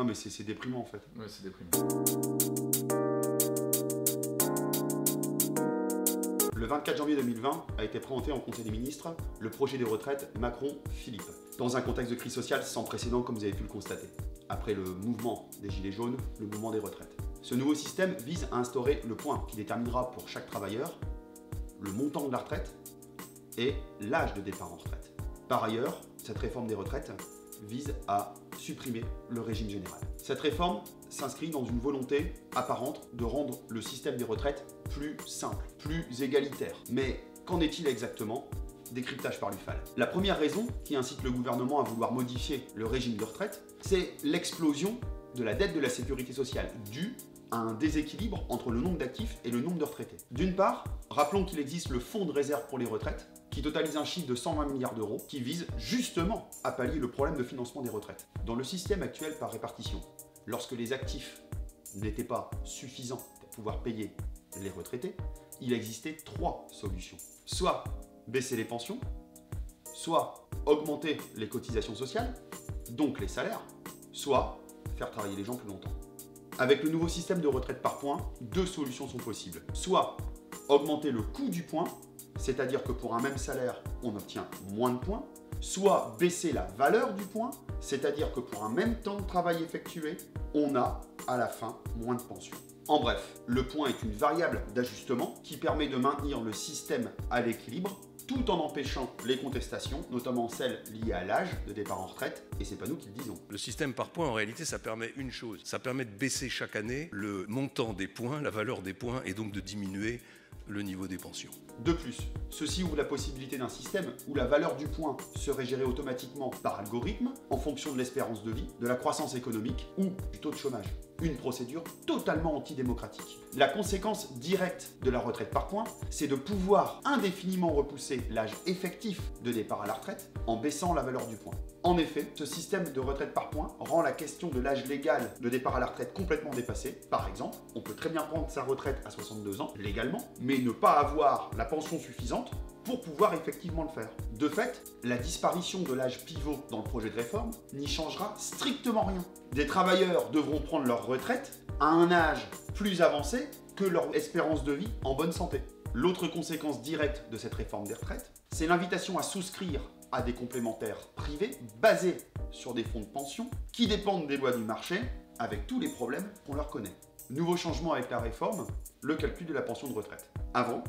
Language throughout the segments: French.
Non mais c'est déprimant en fait. Ouais, c'est déprimant. Le 24 janvier 2020 a été présenté en Conseil des ministres le projet des retraites Macron-Philippe, dans un contexte de crise sociale sans précédent comme vous avez pu le constater, après le mouvement des Gilets jaunes, le mouvement des retraites. Ce nouveau système vise à instaurer le point qui déterminera pour chaque travailleur le montant de la retraite et l'âge de départ en retraite. Par ailleurs, cette réforme des retraites vise à supprimer le régime général. Cette réforme s'inscrit dans une volonté apparente de rendre le système des retraites plus simple, plus égalitaire. Mais qu'en est-il exactement? Décryptage par l'UFAL. La première raison qui incite le gouvernement à vouloir modifier le régime de retraite, c'est l'explosion de la dette de la sécurité sociale due à un déséquilibre entre le nombre d'actifs et le nombre de retraités. D'une part, rappelons qu'il existe le fonds de réserve pour les retraites, qui totalise un chiffre de 120 milliards d'euros, qui vise justement à pallier le problème de financement des retraites. Dans le système actuel par répartition, lorsque les actifs n'étaient pas suffisants pour pouvoir payer les retraités, il existait trois solutions. Soit baisser les pensions, soit augmenter les cotisations sociales, donc les salaires, soit faire travailler les gens plus longtemps. Avec le nouveau système de retraite par points, deux solutions sont possibles. Soit augmenter le coût du point, c'est-à-dire que pour un même salaire, on obtient moins de points, soit baisser la valeur du point, c'est-à-dire que pour un même temps de travail effectué, on a à la fin moins de pension. En bref, le point est une variable d'ajustement qui permet de maintenir le système à l'équilibre tout en empêchant les contestations, notamment celles liées à l'âge de départ en retraite, et c'est pas nous qui le disons. Le système par points, en réalité, ça permet une chose, ça permet de baisser chaque année le montant des points, la valeur des points, et donc de diminuer le niveau des pensions. De plus, ceci ouvre la possibilité d'un système où la valeur du point serait gérée automatiquement par algorithme en fonction de l'espérance de vie, de la croissance économique ou du taux de chômage. Une procédure totalement antidémocratique. La conséquence directe de la retraite par points, c'est de pouvoir indéfiniment repousser l'âge effectif de départ à la retraite en baissant la valeur du point. En effet, ce système de retraite par points rend la question de l'âge légal de départ à la retraite complètement dépassée. Par exemple, on peut très bien prendre sa retraite à 62 ans, légalement, mais ne pas avoir la pension suffisante pour pouvoir effectivement le faire. De fait, la disparition de l'âge pivot dans le projet de réforme n'y changera strictement rien. Des travailleurs devront prendre leur retraite à un âge plus avancé que leur espérance de vie en bonne santé. L'autre conséquence directe de cette réforme des retraites, c'est l'invitation à souscrire à des complémentaires privés basés sur des fonds de pension qui dépendent des lois du marché avec tous les problèmes qu'on leur connaît. Nouveau changement avec la réforme, le calcul de la pension de retraite. Avant,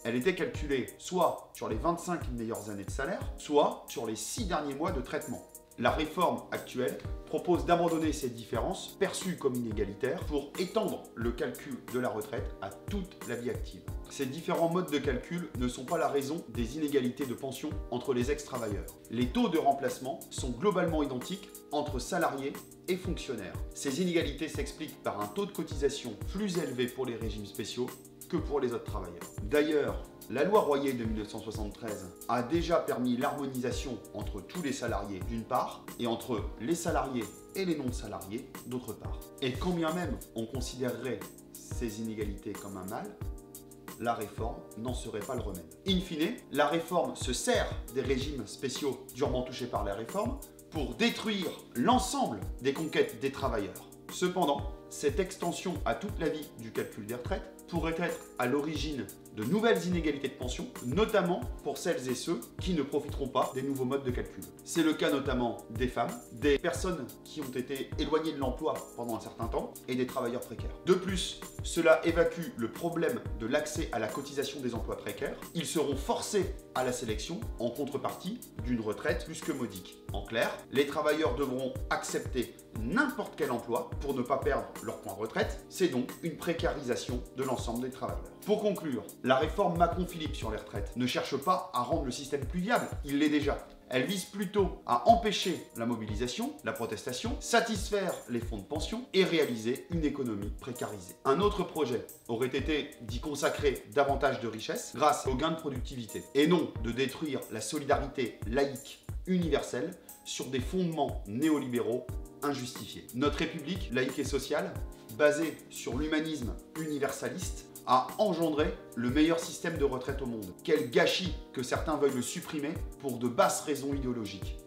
elle était calculée soit sur les 25 meilleures années de salaire, soit sur les 6 derniers mois de traitement. La réforme actuelle propose d'abandonner ces différences perçues comme inégalitaires pour étendre le calcul de la retraite à toute la vie active. Ces différents modes de calcul ne sont pas la raison des inégalités de pension entre les ex-travailleurs. Les taux de remplacement sont globalement identiques entre salariés et fonctionnaires. Ces inégalités s'expliquent par un taux de cotisation plus élevé pour les régimes spéciaux que pour les autres travailleurs. D'ailleurs, la loi Royer de 1973 a déjà permis l'harmonisation entre tous les salariés d'une part et entre les salariés et les non-salariés d'autre part. Et quand bien même on considérerait ces inégalités comme un mal, la réforme n'en serait pas le remède. In fine, la réforme se sert des régimes spéciaux durement touchés par la réforme pour détruire l'ensemble des conquêtes des travailleurs. Cependant, cette extension à toute la vie du calcul des retraites pourrait être à l'origine de nouvelles inégalités de pension, notamment pour celles et ceux qui ne profiteront pas des nouveaux modes de calcul. C'est le cas notamment des femmes, des personnes qui ont été éloignées de l'emploi pendant un certain temps et des travailleurs précaires. De plus, cela évacue le problème de l'accès à la cotisation des emplois précaires. Ils seront forcés à la sélection en contrepartie d'une retraite plus que modique. En clair, les travailleurs devront accepter n'importe quel emploi pour ne pas perdre leur point retraite. C'est donc une précarisation de l'ensemble des travailleurs. Pour conclure, la réforme Macron-Philippe sur les retraites ne cherche pas à rendre le système plus viable, il l'est déjà. Elle vise plutôt à empêcher la mobilisation, la protestation, satisfaire les fonds de pension et réaliser une économie précarisée. Un autre projet aurait été d'y consacrer davantage de richesses grâce aux gains de productivité et non de détruire la solidarité laïque universelle sur des fondements néolibéraux injustifiés. Notre République laïque et sociale, basée sur l'humanisme universaliste, a engendré le meilleur système de retraite au monde. Quel gâchis que certains veuillent le supprimer pour de basses raisons idéologiques.